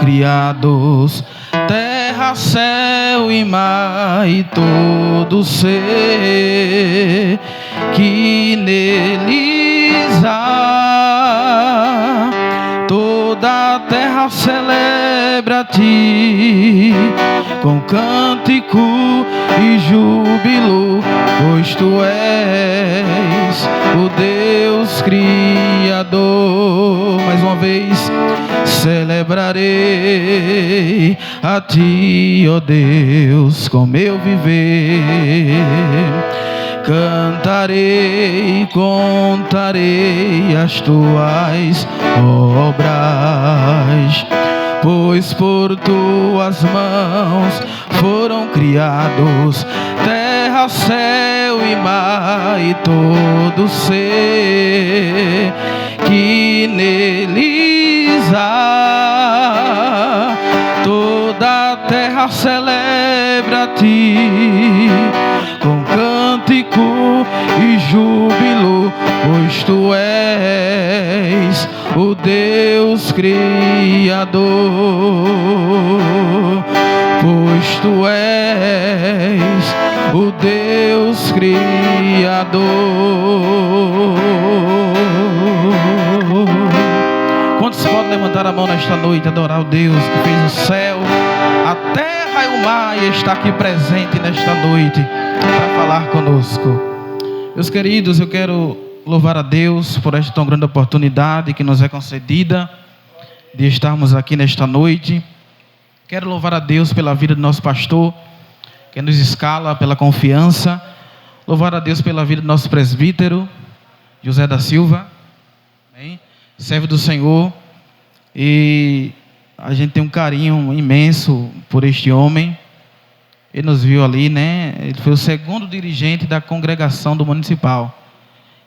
criados, terra, céu e mar e todo ser que neles há. Toda a terra celebra a ti com cântico e júbilo, pois tu és o Deus Criador. Mais uma vez, celebrarei a ti, ó Deus, com meu viver. Cantarei, contarei as tuas obras, pois por tuas mãos foram criados terra, céu e mar e todo ser que neles há. Toda a terra celebra a ti com cântico e júbilo, pois tu és o Deus Criador, pois tu és o Deus Criador. Quantos podem levantar a mão nesta noite e adorar o Deus que fez o céu, a terra e o mar e está aqui presente nesta noite para falar conosco? Meus queridos, eu quero louvar a Deus por esta tão grande oportunidade que nos é concedida de estarmos aqui nesta noite. Quero louvar a Deus pela vida do nosso pastor, que nos escala pela confiança. Louvar a Deus pela vida do nosso presbítero, José da Silva. Amém? Servo do Senhor. E a gente tem um carinho imenso por este homem. Ele nos viu ali, né? Ele foi o segundo dirigente da congregação do municipal.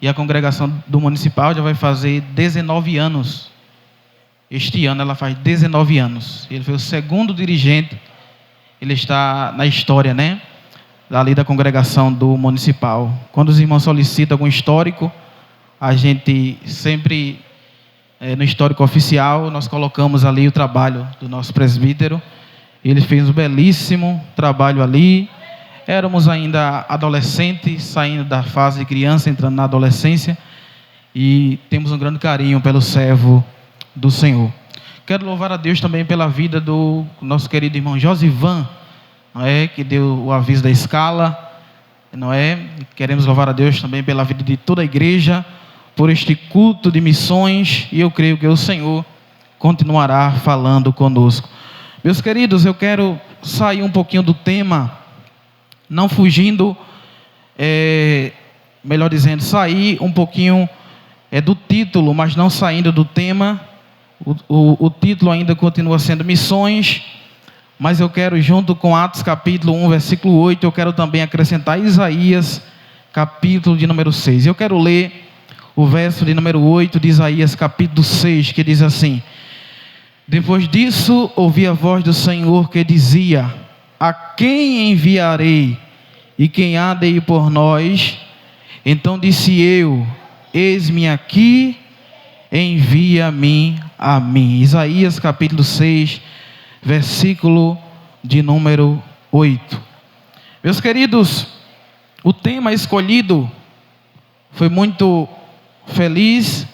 E a congregação do municipal já vai fazer 19 anos. Este ano ela faz 19 anos. Ele foi o segundo dirigente. Ele está na história, né? Ali da congregação do municipal. Quando os irmãos solicitam algum histórico, a gente sempre, no histórico oficial, nós colocamos ali o trabalho do nosso presbítero. Ele fez um belíssimo trabalho ali. Éramos ainda adolescentes, saindo da fase de criança, entrando na adolescência. E temos um grande carinho pelo servo do Senhor. Quero louvar a Deus também pela vida do nosso querido irmão Josivan, não é? Que deu o aviso da escala, não é? Queremos louvar a Deus também pela vida de toda a igreja, por este culto de missões, e eu creio que o Senhor continuará falando conosco. Meus queridos, eu quero sair um pouquinho do tema, não fugindo, melhor dizendo, sair um pouquinho do título, mas não saindo do tema. O título ainda continua sendo missões, mas eu quero, junto com Atos capítulo 1, versículo 8, eu quero também acrescentar Isaías capítulo de número 6. Eu quero ler o verso de número 8 de Isaías capítulo 6, que diz assim: depois disso ouvi a voz do Senhor que dizia: a quem enviarei? E quem há de ir por nós? Então disse eu: eis-me aqui, envia-me a mim. Isaías capítulo 6, versículo de número 8. Meus queridos, o tema escolhido foi muito feliz.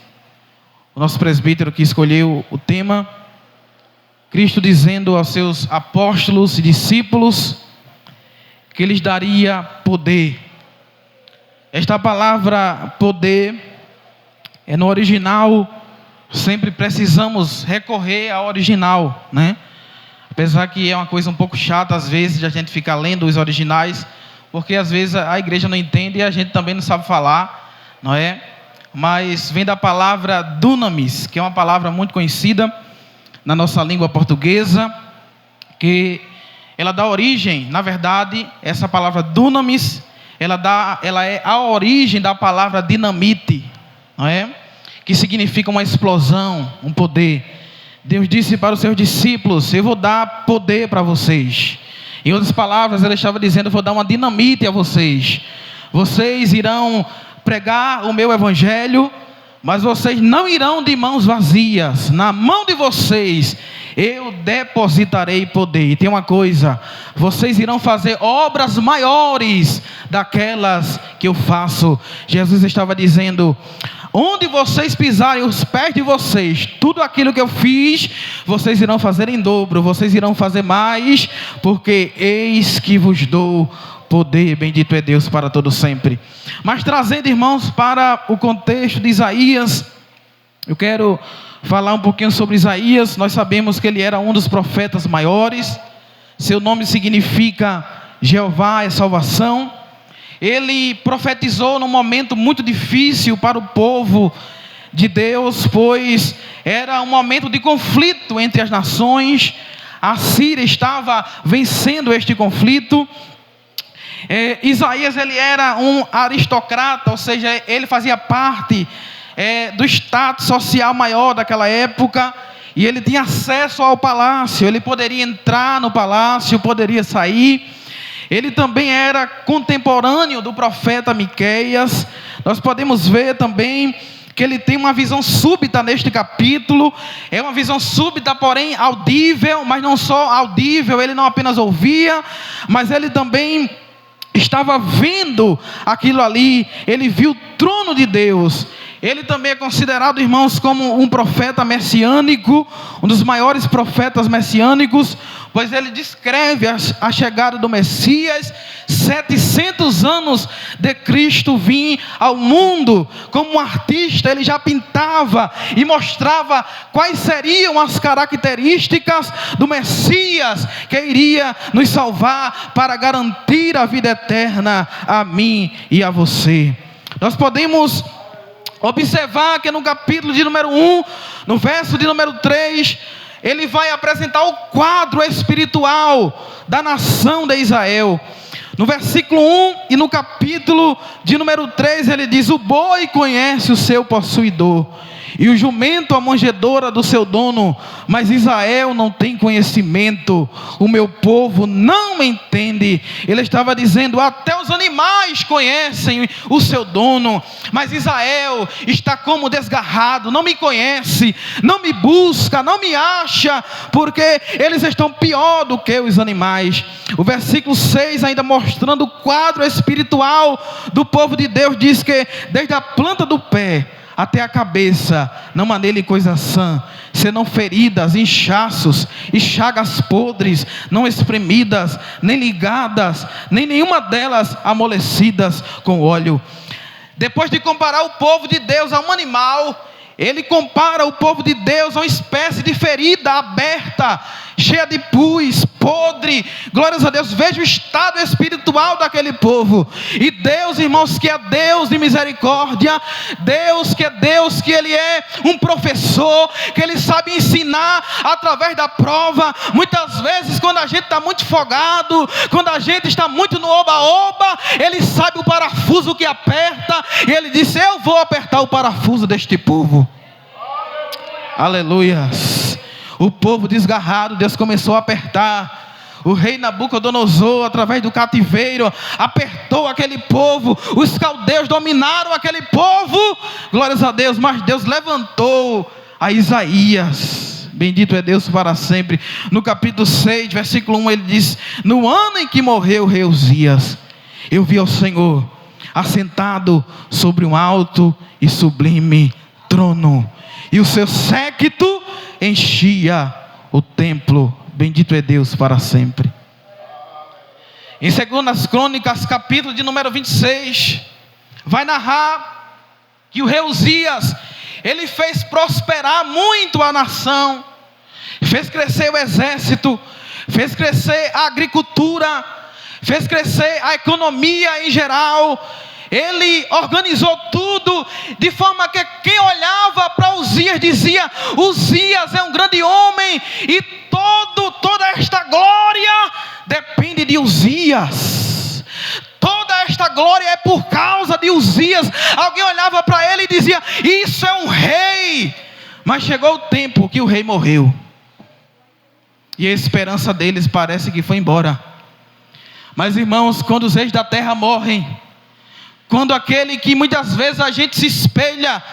O nosso presbítero que escolheu o tema, Cristo dizendo aos seus apóstolos e discípulos que lhes daria poder. Esta palavra poder, no original, sempre precisamos recorrer ao original, né? Apesar que é uma coisa um pouco chata às vezes de a gente ficar lendo os originais, porque às vezes a igreja não entende e a gente também não sabe falar, não é? Mas vem da palavra dunamis, que é uma palavra muito conhecida na nossa língua portuguesa, que ela dá origem, na verdade, essa palavra dunamis, ela é a origem da palavra dinamite, não é? Que significa uma explosão, um poder. Deus disse para os seus discípulos: eu vou dar poder para vocês. Em outras palavras, ele estava dizendo: eu vou dar uma dinamite a vocês. Vocês irão pregar o meu evangelho, mas vocês não irão de mãos vazias. Na mão de vocês eu depositarei poder. E tem uma coisa: vocês irão fazer obras maiores daquelas que eu faço. Jesus estava dizendo: onde vocês pisarem os pés de vocês, tudo aquilo que eu fiz, vocês irão fazer em dobro, vocês irão fazer mais, porque eis que vos dou poder. Bendito é Deus para todo sempre. Mas trazendo, irmãos, para o contexto de Isaías, eu quero falar um pouquinho sobre Isaías. Nós sabemos que ele era um dos profetas maiores. Seu nome significa Jeová é salvação. Ele profetizou num momento muito difícil para o povo de Deus, pois era um momento de conflito entre as nações. A Síria estava vencendo este conflito. Isaías, ele era um aristocrata, ou seja, ele fazia parte do status social maior daquela época, e ele tinha acesso ao palácio. Ele poderia entrar no palácio, poderia sair. Ele também era contemporâneo do profeta Miqueias. Nós podemos ver também que ele tem uma visão súbita neste capítulo. É uma visão súbita, porém audível, mas não só audível. Ele não apenas ouvia, mas ele também estava vendo aquilo ali. Ele viu o trono de Deus. Ele também é considerado, irmãos, como um profeta messiânico, um dos maiores profetas messiânicos, pois ele descreve a chegada do Messias, 700 anos de Cristo vir ao mundo. Como um artista, ele já pintava e mostrava quais seriam as características do Messias que iria nos salvar para garantir a vida eterna a mim e a você. Nós podemos observar que no capítulo de número 1, no verso de número 3, ele vai apresentar o quadro espiritual da nação de Israel. No versículo 1 e no capítulo de número 3, ele diz: o boi conhece o seu possuidor, e o jumento a manjedoura do seu dono, mas Israel não tem conhecimento, o meu povo não me entende. Ele estava dizendo: até os animais conhecem o seu dono, mas Israel está como desgarrado, não me conhece, não me busca, não me acha, porque eles estão pior do que os animais. O versículo 6, ainda mostrando o quadro espiritual do povo de Deus, diz que desde a planta do pé até a cabeça não há nele coisa sã, senão feridas, inchaços e chagas podres, não espremidas, nem ligadas, nem nenhuma delas amolecidas com óleo. Depois de comparar o povo de Deus a um animal, ele compara o povo de Deus a uma espécie de ferida aberta, cheia de pus, podre. Glórias a Deus. Veja o estado espiritual daquele povo. E Deus, irmãos, que é Deus de misericórdia, Deus, que Ele é um professor, que Ele sabe ensinar através da prova. Muitas vezes, quando a gente está muito folgado, quando a gente está muito no oba-oba, Ele sabe o parafuso que aperta, e Ele disse: eu vou apertar o parafuso deste povo. Aleluias. O povo desgarrado, Deus começou a apertar. O rei Nabucodonosor, através do cativeiro, apertou aquele povo. Os caldeus dominaram aquele povo. Glórias a Deus. Mas Deus levantou a Isaías. Bendito é Deus para sempre. No capítulo 6, versículo 1, ele diz: no ano em que morreu o rei Uzias, eu vi ao Senhor assentado sobre um alto e sublime trono, e o seu séquito enchia o templo. Bendito é Deus para sempre. Em 2 Crônicas, capítulo de número 26, vai narrar que o rei Uzias, ele fez prosperar muito a nação, fez crescer o exército, fez crescer a agricultura, fez crescer a economia em geral. Ele organizou tudo de forma que quem olhava para Uzias dizia: Uzias é um grande homem, e toda esta glória depende de Uzias. Toda esta glória é por causa de Uzias. Alguém olhava para ele e dizia: isso é um rei. Mas chegou o tempo que o rei morreu, e a esperança deles parece que foi embora. Mas, irmãos, quando os reis da terra morrem, quando aquele que muitas vezes a gente se espelha,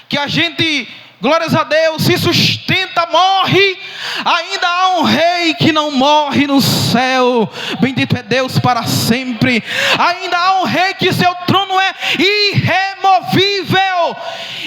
que a gente, glórias a Deus, se sustenta, morre, ainda há um rei que não morre no céu, bendito é Deus para sempre. Ainda há um rei que seu trono é irremovível,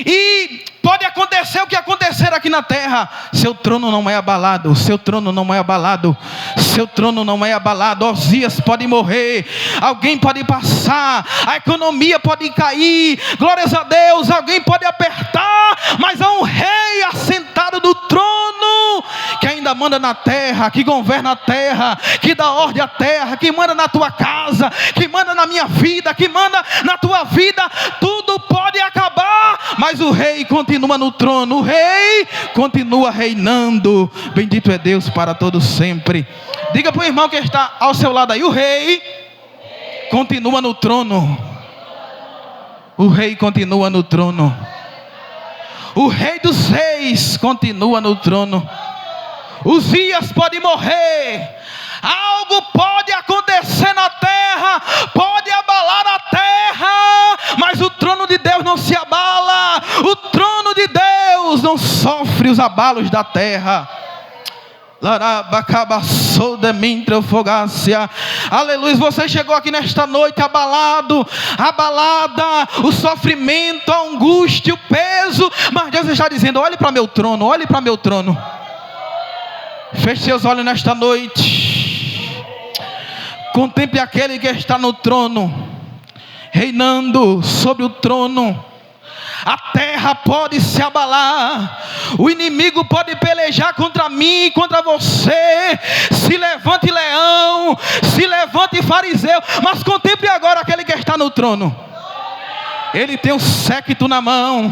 e pode acontecer o que acontecer aqui na terra, seu trono não é abalado, seu trono não é abalado, seu trono não é abalado. Osias pode morrer, alguém pode passar, a economia pode cair, glórias a Deus, alguém pode apertar, mas há um rei assentado no trono, que ainda manda na terra, que governa a terra, que dá ordem à terra, que manda na tua casa, que manda na minha vida, que manda na tua vida. Tudo pode acabar, mas o rei continua no trono, o rei continua reinando, bendito é Deus para todos sempre. Diga para o irmão que está ao seu lado aí: o rei continua no trono, o rei continua no trono, o rei dos reis continua no trono. Osias pode morrer, algo pode acontecer na terra, pode abalar a terra, mas o trono de Deus não se abala, o trono de Deus não sofre os abalos da terra. Aleluia. Você chegou aqui nesta noite abalado, abalada, o sofrimento, a angústia, o peso, mas Deus está dizendo: olhe para meu trono, olhe para meu trono. Feche seus olhos nesta noite, contemple aquele que está no trono, reinando sobre o trono. A terra pode se abalar, o inimigo pode pelejar contra mim, contra você. Se levante leão, se levante fariseu, mas contemple agora aquele que está no trono. Ele tem um séquito na mão,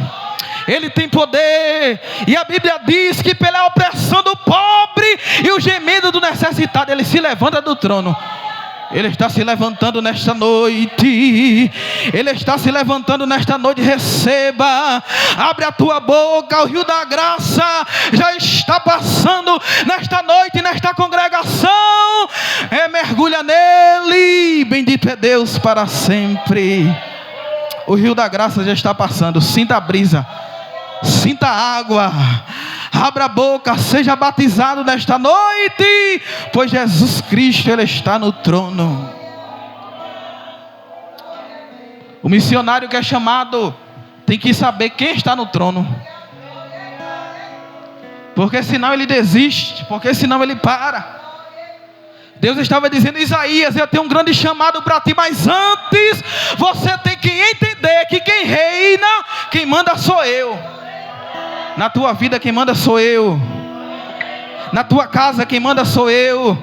ele tem poder, e a Bíblia diz que pela opressão do pobre e o gemido do necessitado, ele se levanta do trono. Ele está se levantando nesta noite, ele está se levantando nesta noite. Receba, abre a tua boca, o rio da graça já está passando nesta noite, nesta congregação. Mergulha nele, bendito é Deus para sempre. O rio da graça já está passando. Sinta a brisa, sinta a água. Abra a boca, seja batizado nesta noite, pois Jesus Cristo, Ele está no trono. O missionário que é chamado tem que saber quem está no trono, porque senão ele desiste, porque senão ele para. Deus estava dizendo: Isaías, eu tenho um grande chamado para ti, mas antes você tem que entender que quem reina, quem manda sou eu. Na tua vida quem manda sou eu, na tua casa quem manda sou eu.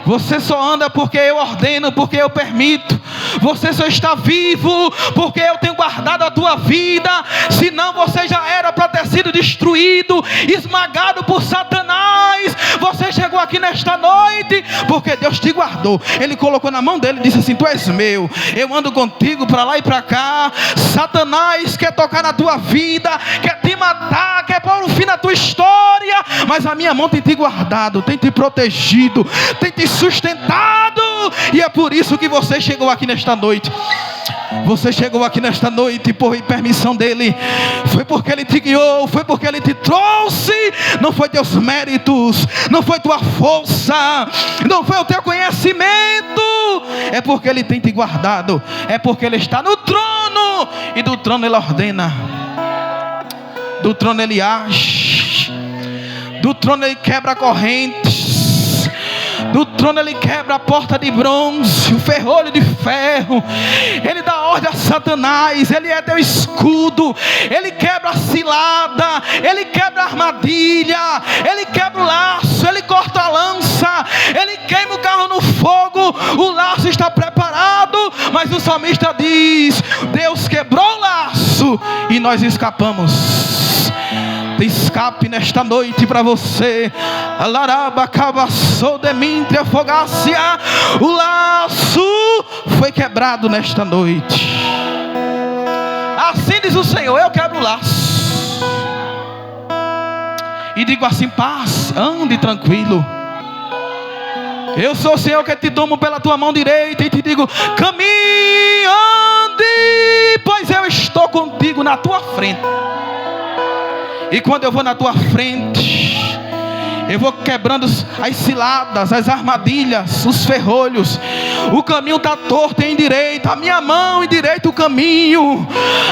Você só anda porque eu ordeno, porque eu permito. Você só está vivo porque eu tenho guardado a tua vida. Senão você já era para ter sido destruído, esmagado por Satanás. Você chegou aqui nesta noite porque Deus te guardou. Ele colocou na mão dele e disse assim: tu és meu, eu ando contigo para lá e para cá. Satanás quer tocar na tua vida, quer te matar, quer pôr um fim na tua história, mas a minha mão tem te guardado, tem te protegido, tem te sustentado. E é por isso que você chegou aqui nesta noite. Você chegou aqui nesta noite por permissão dele. Foi porque ele te guiou, foi porque ele te trouxe. Não foi teus méritos, não foi tua força, não foi o teu conhecimento. É porque ele tem te guardado, é porque ele está no trono, e do trono ele ordena, do trono ele age, do trono ele quebra correntes, do trono ele quebra a porta de bronze, o ferrolho de ferro. Ele dá ordem a Satanás, ele é teu escudo, ele quebra a cilada, ele quebra a armadilha, ele quebra o laço, ele corta a lança, ele queima o carro no fogo. O laço está preparado, mas o salmista diz: Deus quebrou o laço e nós escapamos. Tem escape nesta noite para você. O laço foi quebrado nesta noite. Assim diz o Senhor: eu quebro o laço e digo assim: paz, ande tranquilo. Eu sou o Senhor que te tomo pela tua mão direita e te digo: caminhe, ande pois eu estou contigo na tua frente. E quando eu vou na tua frente, eu vou quebrando as ciladas, as armadilhas, os ferrolhos. O caminho está torto e endireita. A minha mão endireita o caminho.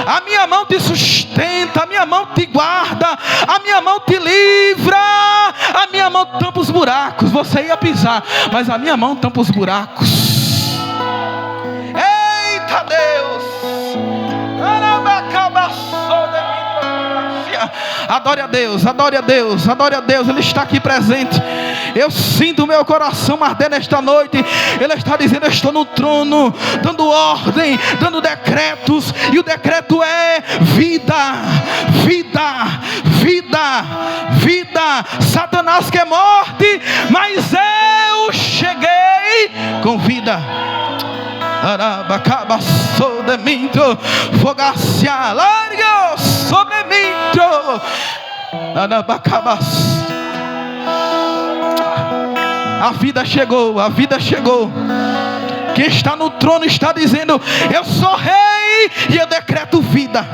A minha mão te sustenta. A minha mão te guarda. A minha mão te livra. A minha mão tampa os buracos. Você ia pisar, mas a minha mão tampa os buracos. Eita Deus! Adore a Deus, adore a Deus, adore a Deus. Ele está aqui presente. Eu sinto o meu coração arder nesta noite. Ele está dizendo: eu estou no trono, dando ordem, dando decretos. E o decreto é vida, vida, vida, vida. Satanás quer morte, mas eu cheguei com vida. Arabacaba sobre mim, fogacia largo sobre mim. Arabacaba. A vida chegou, a vida chegou. Quem está no trono está dizendo: eu sou rei e eu decreto vida.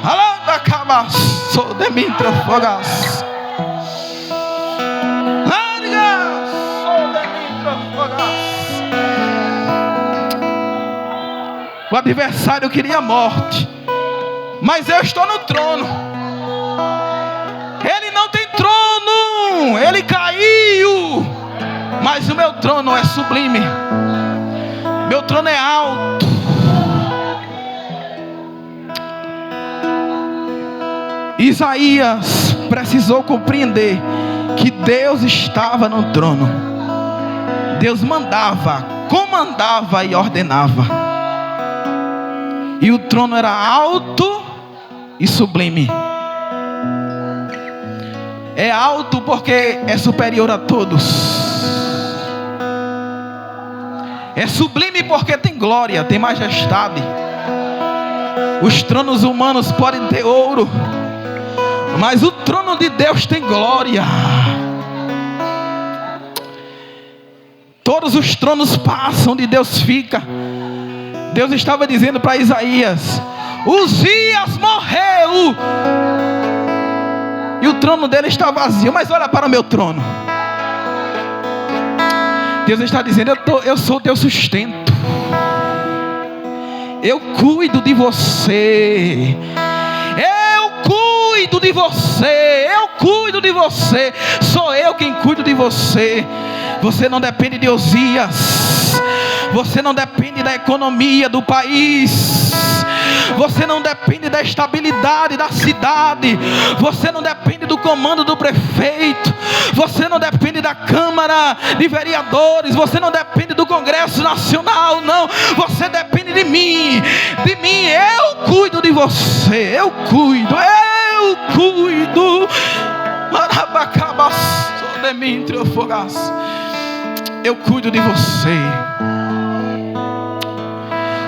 Arabacaba sobre mim, fogacia. O adversário queria a morte, mas eu estou no trono. Ele não tem trono, ele caiu, mas o meu trono é sublime. Meu trono é alto. Isaías precisou compreender que Deus estava no trono. Deus mandava, comandava e ordenava. E o trono era alto e sublime. É alto porque é superior a todos. É sublime porque tem glória, tem majestade. Os tronos humanos podem ter ouro, mas o trono de Deus tem glória. Todos os tronos passam, de Deus fica. Deus estava dizendo para Isaías: Uzias morreu e o trono dele está vazio, mas olha para o meu trono. Deus está dizendo: eu sou teu sustento. Eu cuido de você. Eu cuido de você. Eu cuido de você. Sou eu quem cuido de você. Você não depende de Uzias. Você não depende da economia do país. Você não depende da estabilidade da cidade. Você não depende do comando do prefeito. Você não depende da Câmara de Vereadores. Você não depende do Congresso Nacional. Não, você depende de mim. De mim, eu cuido de você. Eu cuido. Eu cuido. Eu cuido de você.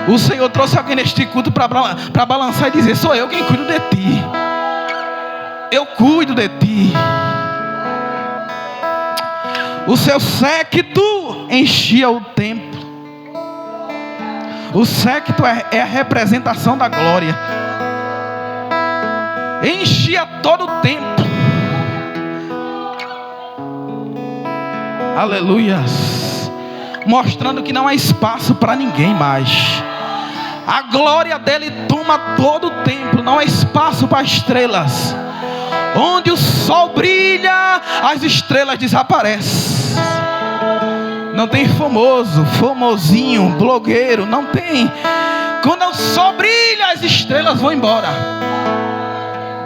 O Senhor trouxe alguém neste culto para balançar e dizer: sou eu quem cuido de ti. Eu cuido de ti. O seu séquito enchia o templo. O séquito é a representação da glória. Enchia todo o templo. Aleluias. Mostrando que não há espaço para ninguém mais. A glória dele toma todo o templo. Não há espaço para estrelas. Onde o sol brilha, as estrelas desaparecem. Não tem famosinho, blogueiro. Não tem. Quando o sol brilha, as estrelas vão embora.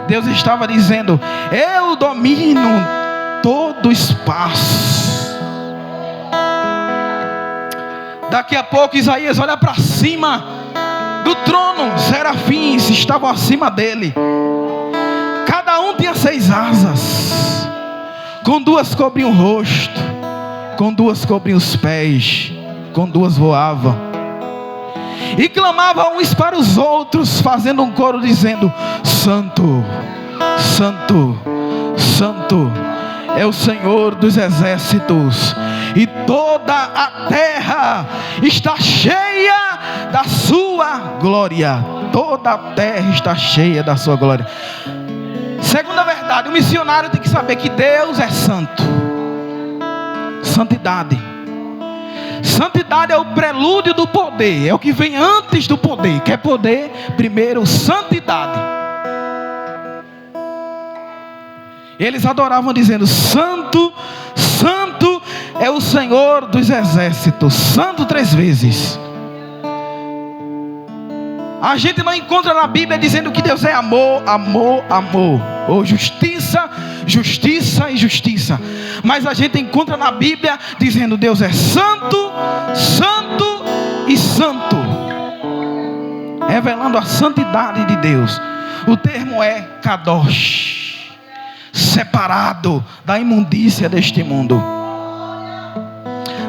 Deus estava dizendo: eu domino todo o espaço. Daqui a pouco Isaías olha para cima do trono. Serafins estavam acima dele. Cada um tinha 6 asas. Com 2 cobriam o rosto, com 2 cobriam os pés, com 2 voavam. E clamavam uns para os outros, fazendo um coro dizendo: Santo, Santo, Santo é o Senhor dos exércitos. e toda a terra está cheia da sua glória. Toda a terra está cheia da sua glória. Segunda verdade, o missionário tem que saber que Deus é santo. Santidade. Santidade é o prelúdio do poder, é o que vem antes do poder. Quer poder? Primeiro, santidade. Eles adoravam dizendo: Santo, Santo é o Senhor dos exércitos. Santo 3 vezes. A gente não encontra na Bíblia dizendo que Deus é amor, amor, amor, ou justiça, justiça e justiça. Mas a gente encontra na Bíblia dizendo: Deus é santo, santo e santo, revelando a santidade de Deus. O termo é kadosh, separado da imundícia deste mundo.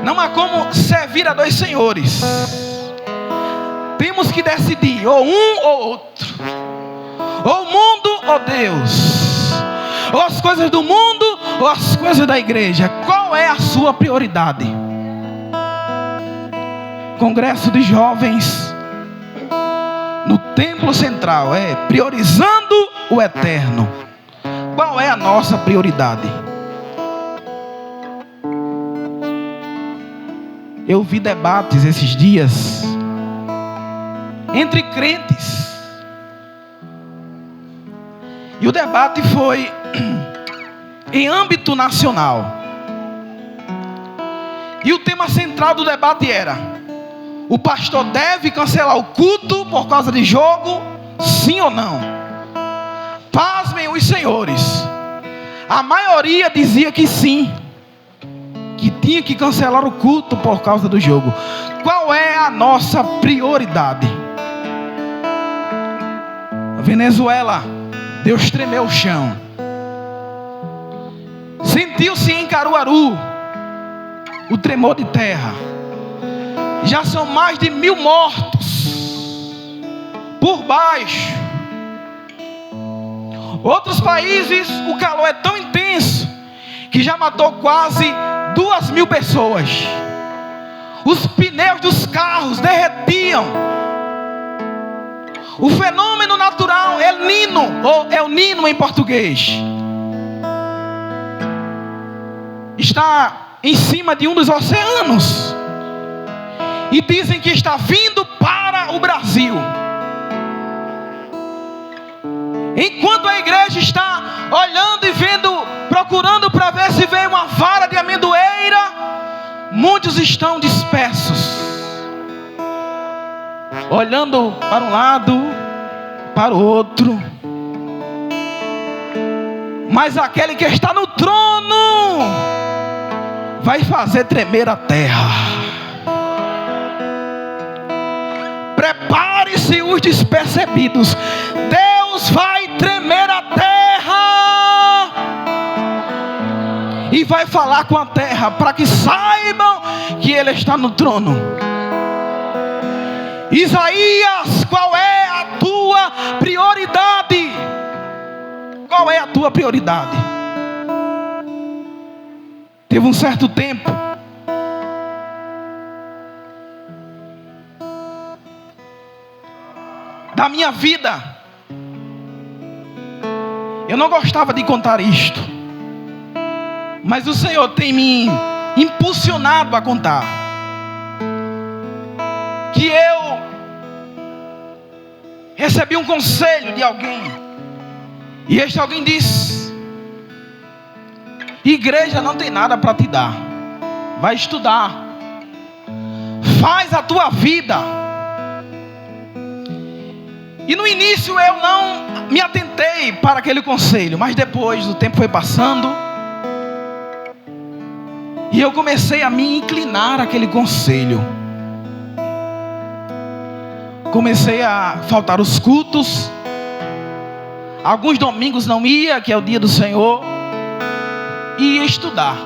Não há como servir a 2 senhores. Temos que decidir, ou um ou outro, ou o mundo ou Deus, ou as coisas do mundo ou as coisas da igreja. Qual é a sua prioridade? Congresso de jovens no templo central é priorizando o eterno. Qual é a nossa prioridade? Eu vi debates esses dias entre crentes, e o debate foi em âmbito nacional, e o tema central do debate era: o pastor deve cancelar o culto por causa de jogo, sim ou não? Pasmem os senhores, a maioria dizia que sim, que tinha que cancelar o culto por causa do jogo. Qual é a nossa prioridade? Venezuela, Deus tremeu o chão. Sentiu-se em Caruaru o tremor de terra. Já são mais de 1000 mortos por baixo. Outros países, o calor é tão intenso que já matou quase 2000 pessoas. Os pneus dos carros derretiam. O fenômeno natural El Nino, ou El Nino em português, está em cima de um dos oceanos, e dizem que está vindo para o Brasil. Enquanto a igreja está olhando e vendo, procurando para ver se vem uma vara de amendoeira, muitos estão dispersos, olhando para um lado, para o outro. Mas aquele que está no trono vai fazer tremer a terra. Prepare-se os despercebidos. Deus vai tremer a terra e vai falar com a terra, para que saibam que Ele está no trono. Isaías, qual é a tua prioridade? Qual é a tua prioridade? Teve um certo tempo da minha vida, eu não gostava de contar isto, mas o Senhor tem me impulsionado a contar, que eu recebi um conselho de alguém, e este alguém disse: igreja não tem nada para te dar, vai estudar, faz a tua vida. E no início eu não me atentei para aquele conselho, mas depois o tempo foi passando, e eu comecei a me inclinar àquele conselho. Comecei a faltar os cultos. Alguns domingos não ia, que é o dia do Senhor, e ia estudar.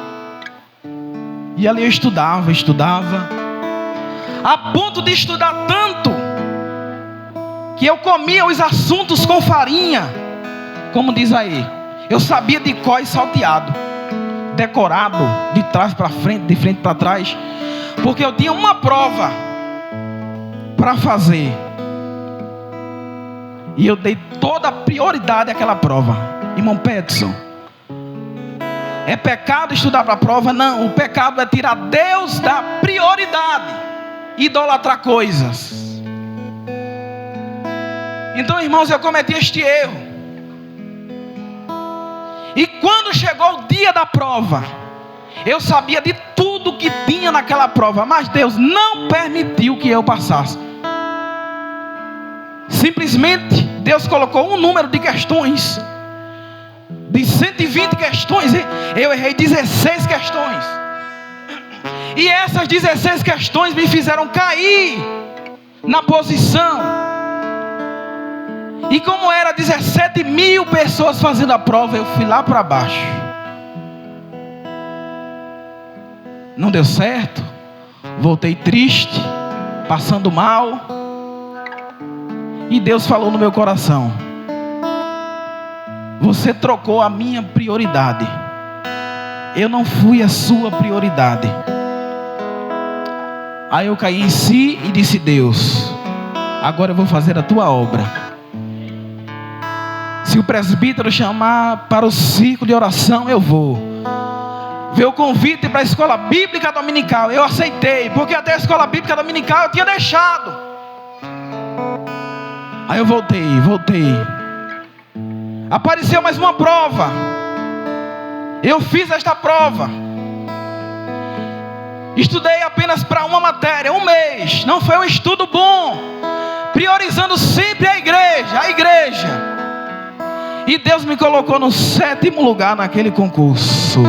E ali eu estudava, a ponto de estudar tanto que eu comia os assuntos com farinha, como diz aí. Eu sabia de cor e salteado, decorado, de trás para frente, de frente para trás, porque eu tinha uma prova para fazer. E eu dei toda a prioridade àquela prova. Irmão Peterson, é pecado estudar para a prova? Não, o pecado é tirar Deus da prioridade, idolatrar coisas. Então, irmãos, eu cometi este erro. E quando chegou o dia da prova, eu sabia de tudo que tinha naquela prova, mas Deus não permitiu que eu passasse. Simplesmente Deus colocou um número de questões, de 120 questões, eu errei 16 questões. E essas 16 questões me fizeram cair na posição. E como era 17 mil pessoas fazendo a prova, eu fui lá para baixo. Não deu certo. Voltei triste, passando mal. E Deus falou no meu coração: você trocou a minha prioridade. Eu não fui a sua prioridade. Aí eu caí em si e disse: Deus, agora eu vou fazer a tua obra. Se o presbítero chamar para o círculo de oração, eu vou. Ver o convite para a escola bíblica dominical, eu aceitei, porque até a escola bíblica dominical eu tinha deixado. Aí eu voltei. Apareceu mais uma prova. Eu fiz esta prova. Estudei apenas para uma matéria, 1 mês. Não foi um estudo bom, priorizando sempre a igreja. E Deus me colocou no 7º lugar naquele concurso.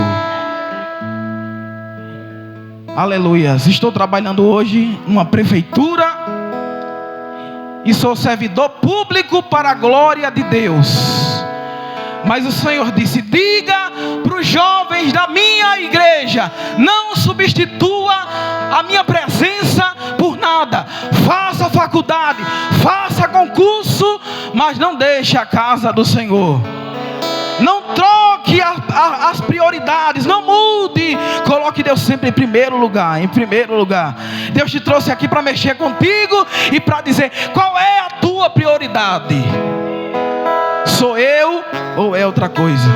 Aleluias. Estou trabalhando hoje numa prefeitura e sou servidor público para a glória de Deus. Mas o Senhor disse: diga para os jovens da minha igreja, não substitua a minha presença por nada. Faça faculdade, faça concurso, mas não deixe a casa do Senhor. Não troque as prioridades, não mude. Coloque Deus sempre em primeiro lugar. Deus te trouxe aqui para mexer contigo e para dizer: qual é a tua prioridade? Sou eu ou é outra coisa?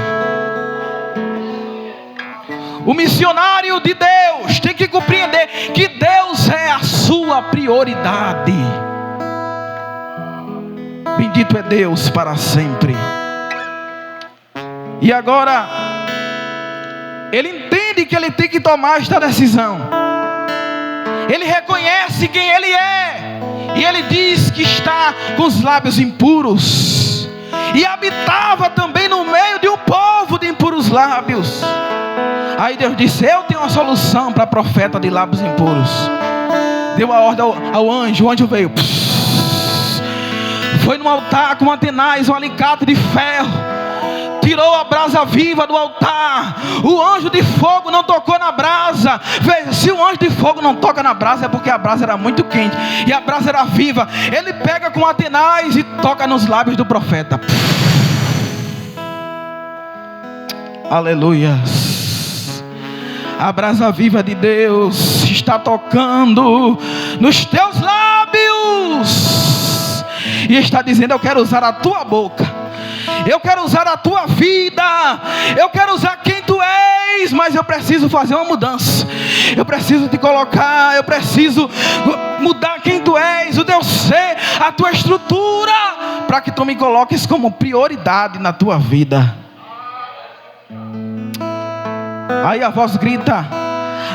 O missionário de Deus tem que compreender que Deus é a sua prioridade. Bendito é Deus para sempre. E agora ele entende que ele tem que tomar esta decisão. Ele reconhece quem ele é, e ele diz que está com os lábios impuros, e habitava também no meio de um povo de impuros lábios. Aí Deus disse: eu tenho uma solução para profeta de lábios impuros. Deu a ordem ao anjo. O anjo veio, foi no altar com um alicate de ferro, tirou a brasa viva do altar. O anjo de fogo não tocou na brasa. Veja, se o anjo de fogo não toca na brasa, é porque a brasa era muito quente e a brasa era viva. Ele pega com atenaz e toca nos lábios do profeta. Aleluia. A brasa viva de Deus está tocando nos teus lábios e está dizendo: eu quero usar a tua boca, eu quero usar a tua vida, eu quero usar quem tu és, mas eu preciso fazer uma mudança. Eu preciso te colocar, eu preciso mudar quem tu és, o teu ser, a tua estrutura, para que tu me coloques como prioridade na tua vida. Aí a voz grita: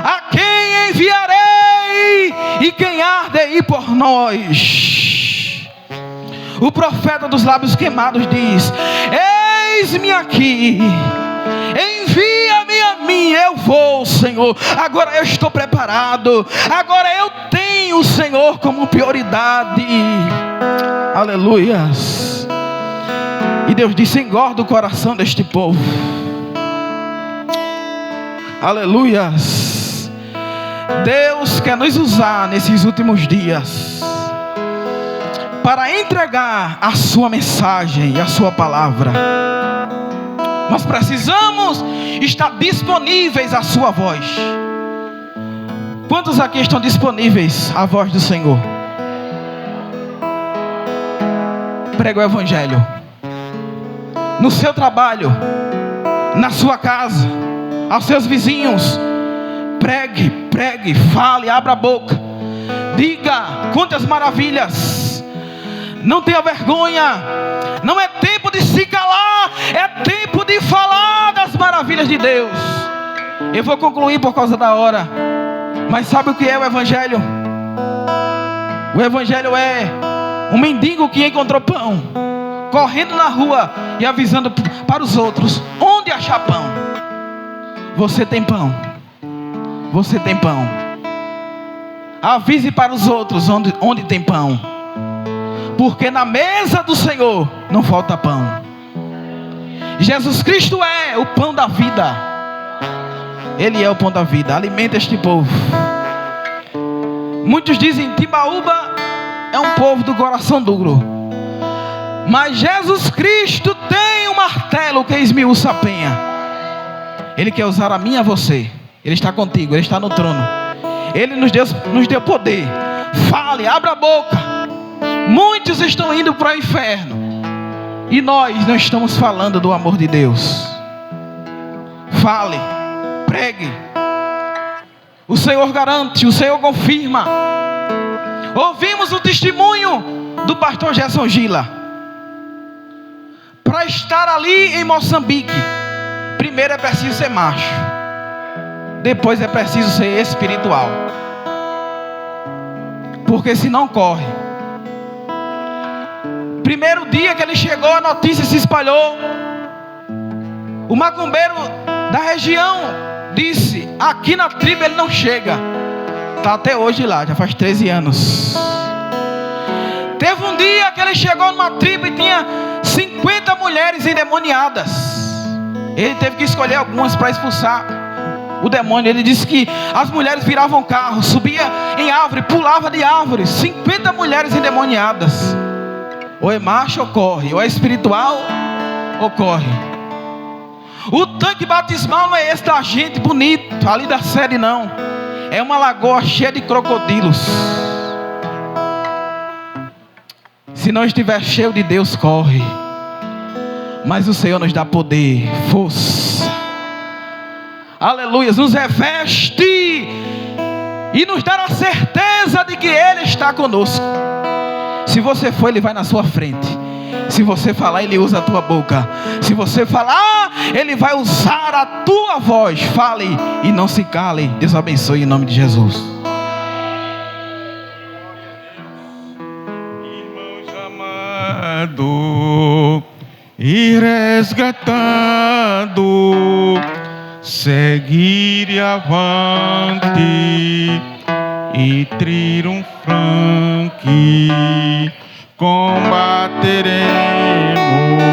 a quem enviarei? E quem há de ir por nós? O profeta dos lábios queimados diz: eis-me aqui, envia-me a mim. Eu vou, Senhor. Agora eu estou preparado. Agora eu tenho o Senhor como prioridade. Aleluias. E Deus disse: engorda o coração deste povo. Aleluias. Deus quer nos usar nesses últimos dias para entregar a sua mensagem e a sua palavra. Nós precisamos estar disponíveis à sua voz. Quantos aqui estão disponíveis à voz do Senhor? Prega o Evangelho no seu trabalho, na sua casa, aos seus vizinhos. Pregue, fale, abra a boca, diga, conte as maravilhas. Não tenha vergonha. Não é tempo de se calar, é tempo de falar das maravilhas de Deus. Eu vou concluir por causa da hora. Mas sabe o que é o Evangelho? O Evangelho é um mendigo que encontrou pão, correndo na rua e avisando para os outros onde achar pão. Você tem pão. Você tem pão. Avise para os outros onde tem pão. Porque na mesa do Senhor não falta pão. Jesus Cristo é o pão da vida. Ele é o pão da vida. Alimenta este povo. Muitos dizem que Timbaúba é um povo do coração duro. Mas Jesus Cristo tem um martelo que esmiuça a penha. Ele quer usar a mim e a você. Ele está contigo, Ele está no trono. Ele nos deu poder. Fale, abra a boca. Muitos estão indo para o inferno e nós não estamos falando do amor de Deus. Fale, pregue. O Senhor garante, o Senhor confirma. Ouvimos o testemunho do pastor Gerson Gila. Para estar ali em Moçambique, primeiro é preciso ser macho, depois é preciso ser espiritual. Porque se não corre. Primeiro dia que ele chegou, a notícia se espalhou. O macumbeiro da região disse: aqui na tribo ele não chega. Está até hoje lá, já faz 13 anos. Teve um dia que ele chegou numa tribo e tinha 50 mulheres endemoniadas. Ele teve que escolher algumas para expulsar o demônio. Ele disse que as mulheres viravam carro, subia em árvore, pulava de árvore. 50 mulheres endemoniadas. Ou é macho ou corre, ou é espiritual ou corre. O tanque batismal não é esse da gente bonito, ali da sede não. É uma lagoa cheia de crocodilos. Se não estiver cheio de Deus, corre. Mas o Senhor nos dá poder, força. Aleluia, nos reveste e nos dá a certeza de que Ele está conosco. Se você for, Ele vai na sua frente. Se você falar, Ele usa a tua boca. Se você falar, Ele vai usar a tua voz. Fale e não se cale. Deus abençoe em nome de Jesus. Irmãos amados e resgatado, seguir avante e triunfante combateremos.